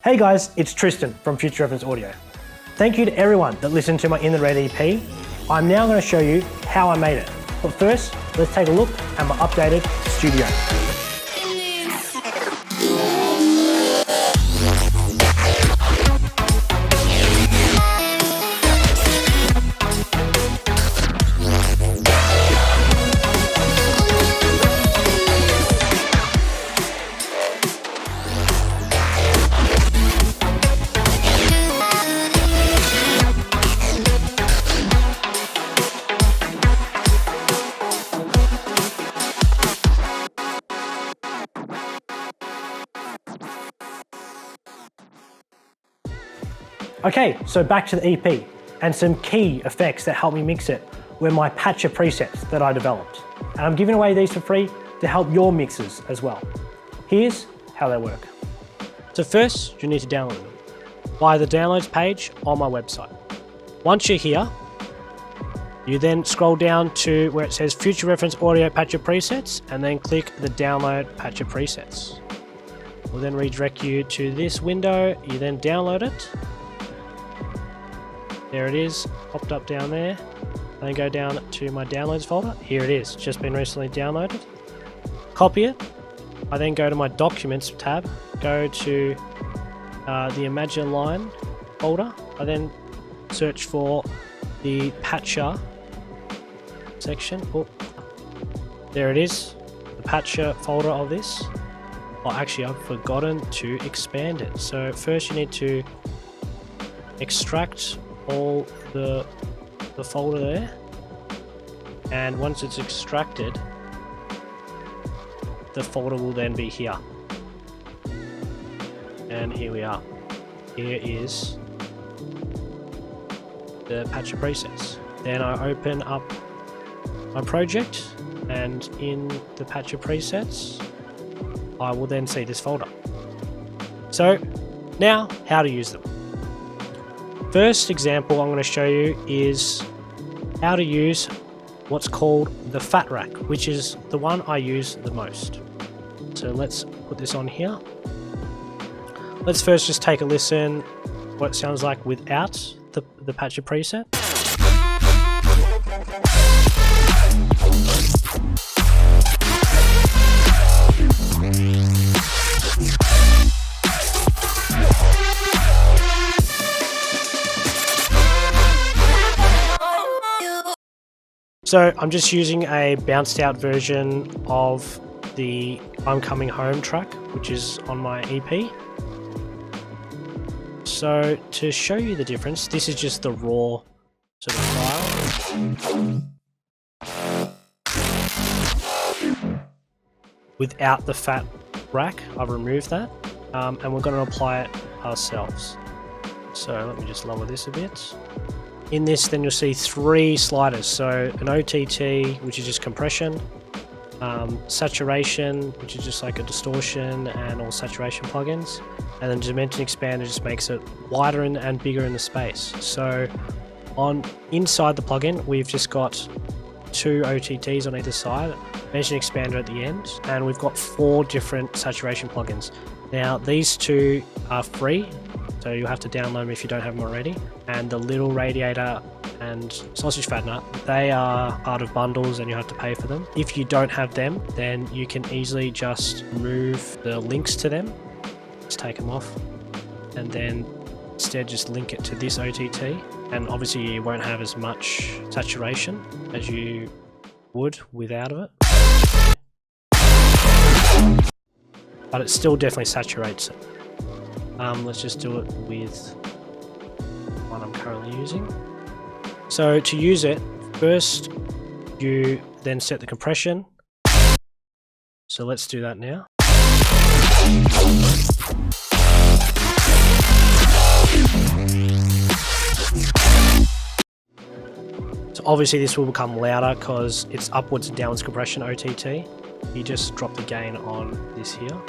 Hey guys, it's Tristan from Future Reference Audio. Thank you to everyone that listened to my In the Red EP. I'm now going to show you how I made it. But first, let's take a look at my updated studio. Okay, so back to the EP and some key effects that help me mix it were my patcher presets that I developed. And I'm giving away these for free to help your mixes as well. Here's how they work. So first, you need to download them via the downloads page on my website. Once you're here, you then scroll down to where it says Future Reference Audio Patcher Presets and then click the download patcher presets. We'll then redirect you to this window. You then download it. There it is, popped up down there. Then go down to my downloads folder. Here it is, just been recently downloaded. Copy it. I then go to my documents tab, go to the Imagine Line folder. I then search for the patcher section. Oh, there it is, the patcher folder of this. Oh, actually, I've forgotten to expand it. So first you need to extract all the folder there, and once it's extracted, the folder will then be here. And here we are. Here is the patcher presets. Then I open up my project, and in the patcher presets, I will then see this folder. So now, how to use them. First example I'm going to show you is how to use what's called the fat rack, which is the one I use the most. So let's put this on here. Let's first just take a listen what it sounds like without the patcher preset. So I'm just using a bounced out version of the I'm Coming Home track, which is on my EP. So to show you the difference, this is just the raw sort of file. Without the fat rack, I've removed that, and we're going to apply it ourselves. So let me just lower this a bit. In this, then you'll see 3 sliders. So an OTT, which is just compression, saturation, which is just like a distortion and all saturation plugins, and then dimension expander just makes it wider and bigger in the space. So inside the plugin, we've just got 2 OTTs on either side, dimension expander at the end, and we've got 4 different saturation plugins. Now these 2 are free, so you'll have to download them if you don't have them already. And the little radiator and sausage fattener, they are part of bundles and you have to pay for them. If you don't have them, then you can easily just remove the links to them, just take them off, and then instead just link it to this OTT. And obviously you won't have as much saturation as you would without it. But it still definitely saturates it. Let's just do it with one I'm currently using. So to use it, first you then set the compression. So let's do that now. So obviously this will become louder because it's upwards and downwards compression OTT. You just drop the gain on this here.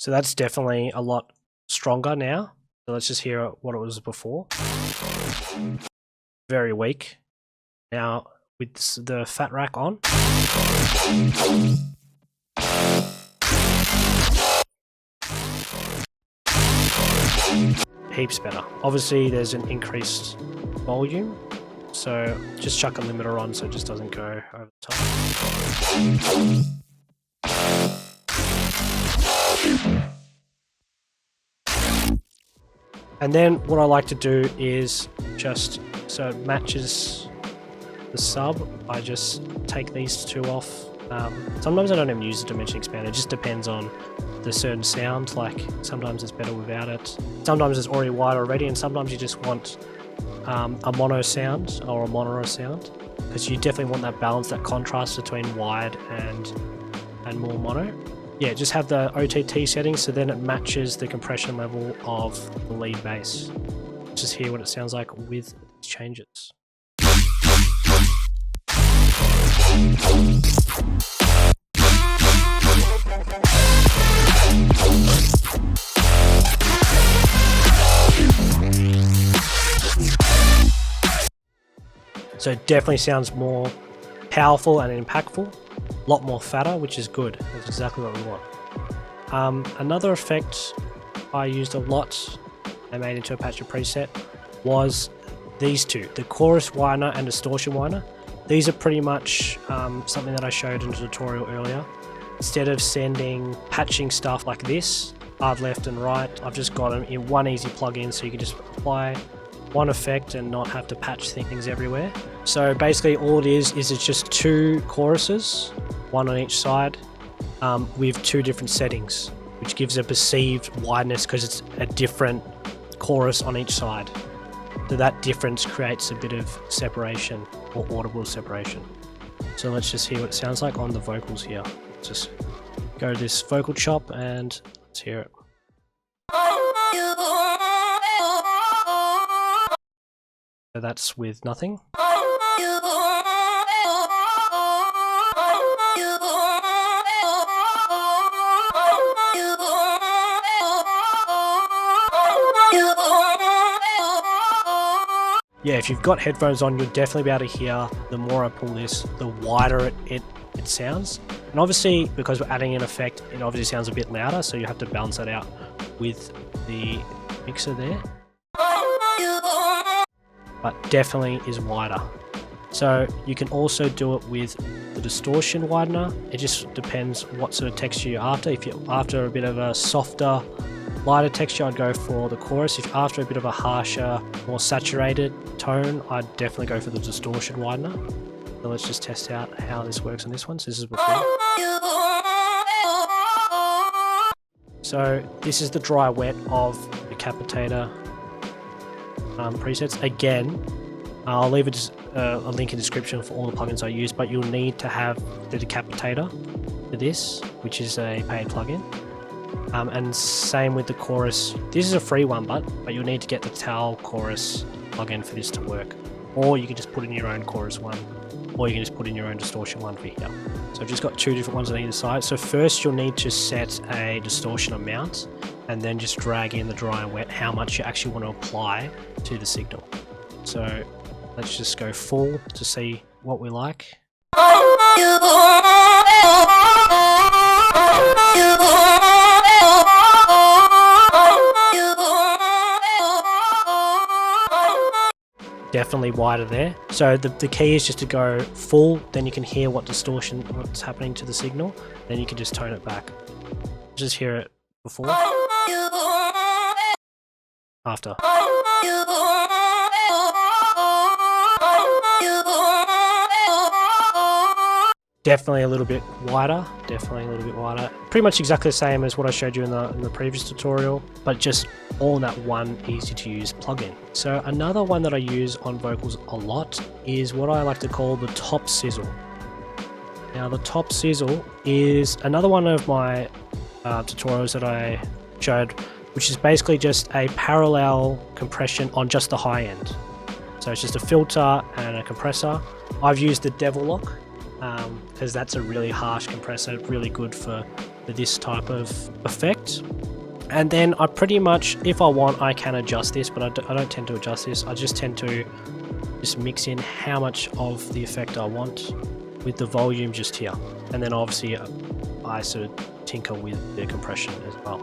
So that's definitely a lot stronger now. So let's just hear what it was before. Very weak. Now with the fat rack on. Heaps better. Obviously there's an increased volume, so just chuck a limiter on so it just doesn't go over the top. And then what I like to do is just so it matches the sub, I just take these two off. Sometimes I don't even use the dimension expander, it just depends on the certain sound. Like sometimes it's better without it, sometimes it's already wide already, and sometimes you just want a mono sound or a mono sound, because you definitely want that balance, that contrast between wide and more mono. Yeah, just have the OTT settings so then it matches the compression level of the lead bass. Just hear what it sounds like with these changes. So it definitely sounds more powerful and impactful, a lot more fatter, which is good. That's exactly what we want. Another effect I used a lot and made into a patch of preset was these two, the chorus whiner and distortion whiner. These are pretty much something that I showed in the tutorial earlier. Instead of patching stuff like this, hard left and right, I've just got them in one easy plugin, so you can just apply one effect and not have to patch things everywhere. So basically all it is it's just two choruses, one on each side, with two different settings, which gives a perceived wideness because it's a different chorus on each side. So that difference creates a bit of separation, or audible separation. So let's just hear what it sounds like on the vocals here. Just go to this vocal chop and let's hear it. So that's with nothing. Yeah, if you've got headphones on, you'll definitely be able to hear, the more I pull this, the wider it sounds. And obviously, because we're adding an effect, it obviously sounds a bit louder, so you have to balance that out with the mixer there. But definitely is wider. So you can also do it with the distortion widener. It just depends what sort of texture you're after. If you're after a bit of a softer, lighter texture, I'd go for the chorus. If you're after a bit of a harsher, more saturated tone, I'd definitely go for the distortion widener. So let's just test out how this works on this one. So this is before. So this is the dry wet of the capitator presets. Again, I'll leave a link in the description for all the plugins I use, but you'll need to have the decapitator for this, which is a paid plugin. And same with the chorus. This is a free one, but you'll need to get the Towel chorus plugin for this to work. Or you can just put in your own chorus one, or you can just put in your own distortion one for here. So I've just got two different ones on either side. So first you'll need to set a distortion amount, and then just drag in the dry and wet, how much you actually want to apply to the signal. So let's just go full to see what we like. Definitely wider there. So the key is just to go full, then you can hear what's happening to the signal, then you can just tone it back. Just hear it before. After. Definitely a little bit wider, Pretty much exactly the same as what I showed you in the previous tutorial, but just all in that one easy to use plugin. So another one that I use on vocals a lot is what I like to call the top sizzle. Now the top sizzle is another one of my tutorials that I showed, which is basically just a parallel compression on just the high end. So it's just a filter and a compressor. I've used the Devil Lock, because that's a really harsh compressor, really good for for this type of effect. And then I pretty much, if I want, I can adjust this, but I don't tend to adjust this. I just tend to just mix in how much of the effect I want with the volume just here. And then obviously I sort of tinker with the compression as well.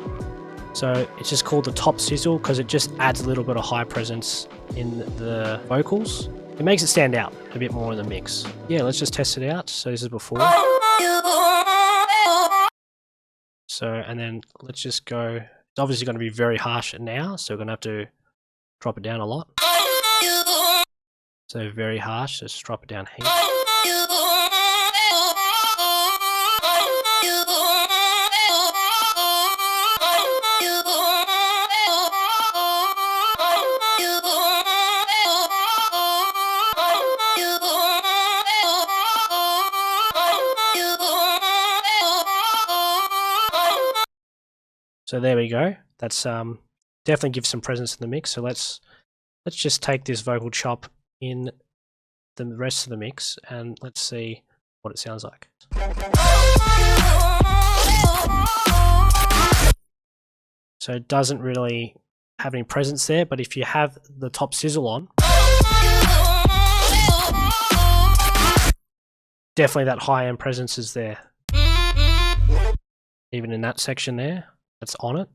So it's just called the top sizzle because it just adds a little bit of high presence in the vocals. It makes it stand out a bit more in the mix. Yeah, let's just test it out. So this is before. So, and then let's just go, it's obviously going to be very harsh now, so we're going to have to drop it down a lot. So very harsh, so just drop it down here. So there we go. That's definitely gives some presence in the mix. So let's just take this vocal chop in the rest of the mix and let's see what it sounds like. So it doesn't really have any presence there, but if you have the top sizzle on, definitely that high end presence is there. Even in that section there. That's on it.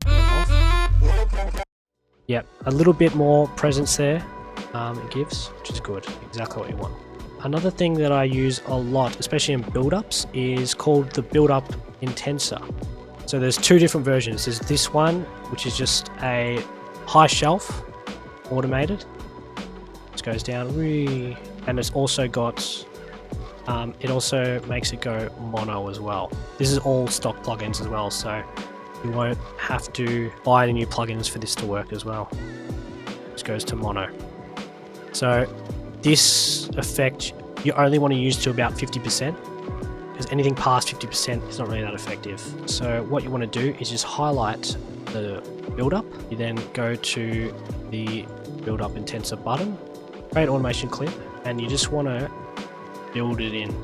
Yep, a little bit more presence there it gives, which is good. Exactly what you want. Another thing that I use a lot, especially in build-ups, is called the build-up intenser. So there's two different versions. There's this one, which is just a high shelf, automated. This goes down, and it's also got, it also makes it go mono as well. This is all stock plugins as well, so you won't have to buy any new plugins for this to work as well. This goes to mono. So this effect you only want to use to about 50%, because anything past 50% is not really that effective. So what you want to do is just highlight the build-up. You then go to the build-up intenser button, create automation clip, and you just want to build it in.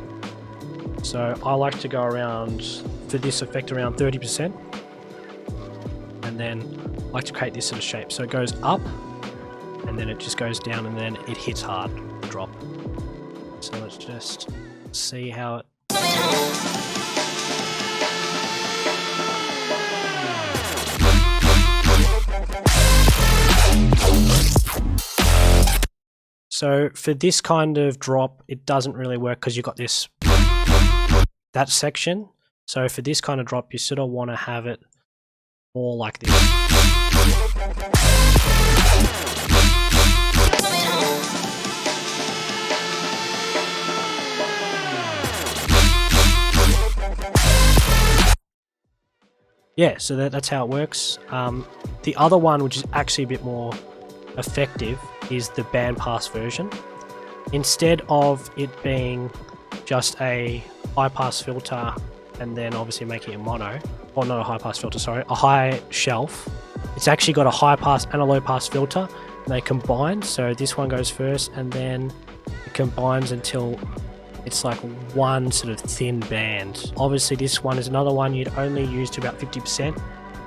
So I like to go around, for this effect, around 30%. And then I like to create this sort of shape. So it goes up and then it just goes down and then it hits hard, the drop. So let's just see how it... So for this kind of drop, it doesn't really work because you've got this, that section. So for this kind of drop, you sort of want to have it more like this. Yeah, so that's how it works. The other one, which is actually a bit more effective, is the bandpass version. Instead of it being just a high pass filter and then obviously making it mono, or not a high pass filter, sorry, a high shelf, it's actually got a high pass and a low pass filter, and they combine. So this one goes first and then it combines until it's like one sort of thin band. Obviously this one is another one you'd only use to about 50%,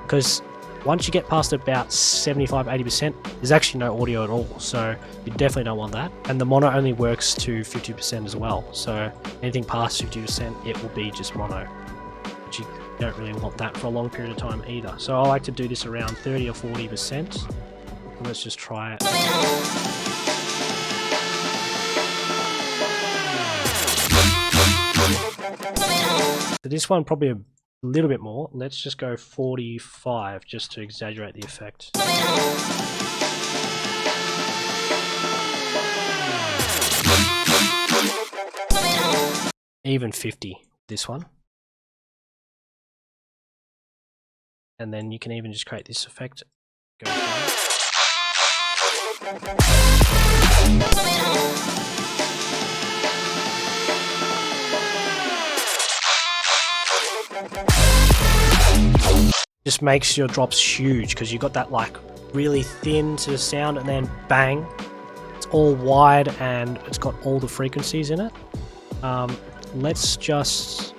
because once you get past about 75-80%, there's actually no audio at all, so you definitely don't want that. And the mono only works to 50% as well, so anything past 50% it will be just mono, but you don't really want that for a long period of time either. So I like to do this around 30 or 40%. So let's just try it. So this one probably a little bit more. Let's just go 45 just to exaggerate the effect. Even 50, this one. And then you can even just create this effect. Go just makes your drops huge because you've got that like really thin sort of sound, and then bang, it's all wide and it's got all the frequencies in it. Let's just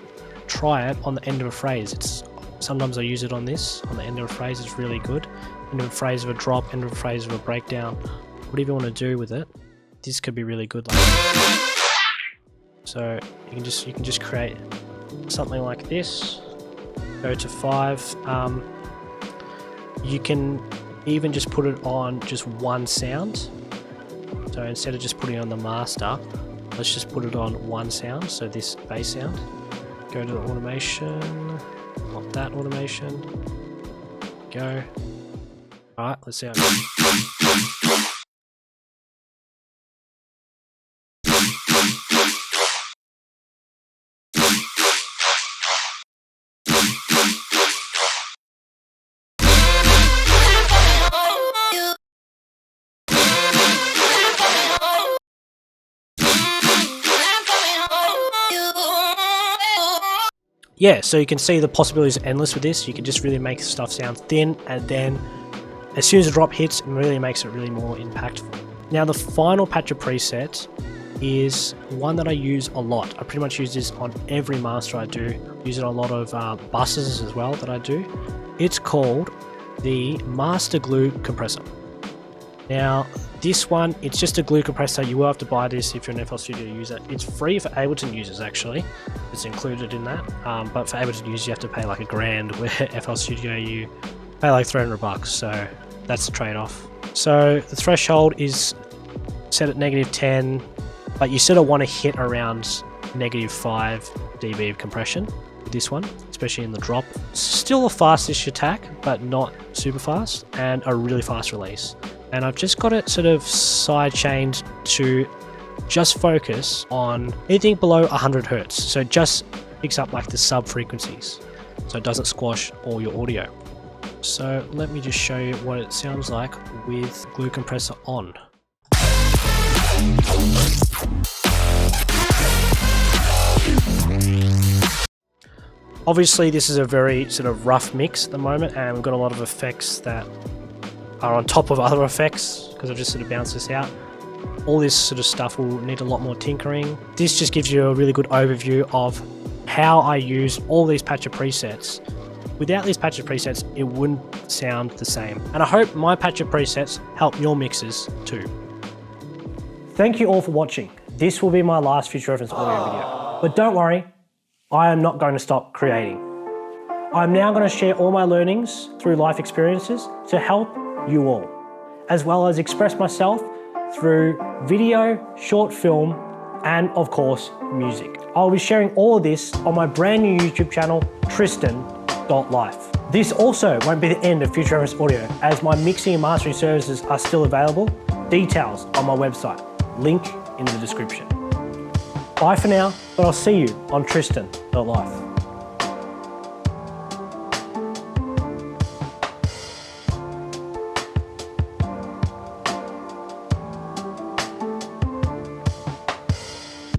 try it on the end of a phrase. It's Sometimes I use it on this, on the end of a phrase. It's really good. End of a phrase of a drop, end of a phrase of a breakdown. Whatever you want to do with it, this could be really good. So you can just create something like this. Go to 5. You can even just put it on just one sound. So instead of just putting it on the master, let's just put it on one sound. So this bass sound. Go to the automation. Want that automation. Go. Alright, let's see how it goes. Yeah, so you can see the possibilities are endless with this. You can just really make stuff sound thin, and then as soon as the drop hits, it really makes it really more impactful. Now the final patch of preset is one that I use a lot. I pretty much use this on every master I do. I use it on a lot of buses as well that I do. It's called the Master Glue Compressor. Now this one, it's just a glue compressor. You will have to buy this if you're an FL Studio user. It's free for Ableton users actually. It's included in that. But for Ableton users you have to pay like $1,000, where FL Studio you pay like $300, so that's the trade-off. So the threshold is set at -10, but you sort of want to hit around -5 dB of compression with this one, especially in the drop. Still a fast-ish attack, but not super fast, and a really fast release. And I've just got it sort of side-chained to just focus on anything below 100 Hertz. So it just picks up like the sub-frequencies, so it doesn't squash all your audio. So let me just show you what it sounds like with Glue Compressor on. Obviously this is a very sort of rough mix at the moment, and we've got a lot of effects that are on top of other effects because I've just sort of bounced this out. All this sort of stuff will need a lot more tinkering. This just gives you a really good overview of how I use all these patch of presets. Without these patch of presets, it wouldn't sound the same. And I hope my patch of presets help your mixes too. Thank you all for watching. This will be my last future reference audio video. But don't worry, I am not going to stop creating. I'm now going to share all my learnings through life experiences to help you all, as well as express myself through video, short film, and of course, music. I'll be sharing all of this on my brand new YouTube channel, Tristan.life. This also won't be the end of future reference audio, as my mixing and mastering services are still available. Details on my website, link in the description. Bye for now, but I'll see you on Tristan.life.